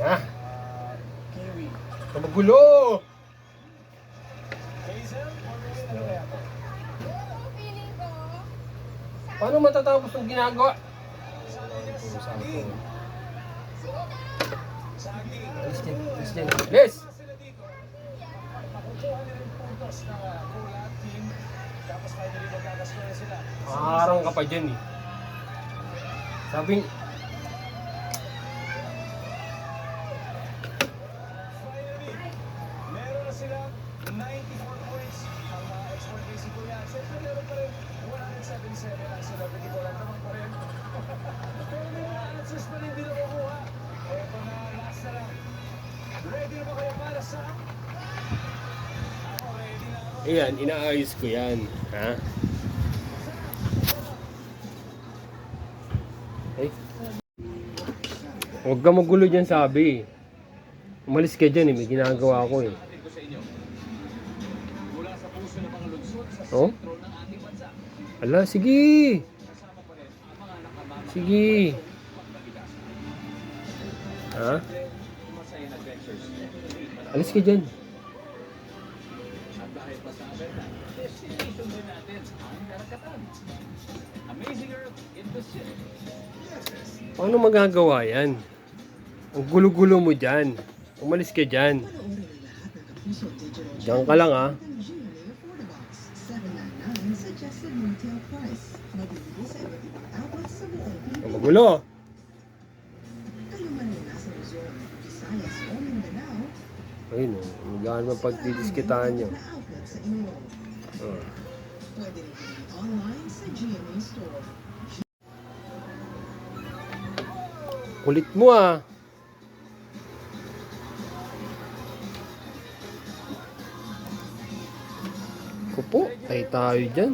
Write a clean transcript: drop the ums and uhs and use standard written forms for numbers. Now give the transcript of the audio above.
Ah. Ito magulo. Paano matatapos ang ginagawa? Yes! Harang ka pa dyan eh. Sabi, meron na sila 94 points ang export basic ko yan. Siyempre meron pa rin 177 ang celebrity ko lang naman pa rin. Pero may mga answers pa rin hindi nakukuha. Eto na, last na lang. Ready na ba kayo para sa... Ako ready na ako. ayan, inaayos ko yan. Ha? Eh. Huwag ka magulo dyan, sabi. Umalis ka dyan eh, may ginagawa ako eh. Mula sa puso na pangalunsod sa Oh? sentro ng ating bansa. Ala, sige. Kasama pa rin ang mga nakabama. Sige. Ha? Masayang adventures. Alis ka dyan. At dahil pa sa Aberta, destination din natin ang Karagatan. Amazing Earth in the City. Paano magagawa yan? Ang gulo-gulo mo dyan. Umalis ka dyan. Diyan ka lang ha. Ang magulo. Ayun o. Magkaan mo pagdidiskitaan nyo. Oh. Kulit mo ah. Kupo, tayo tayo dyan.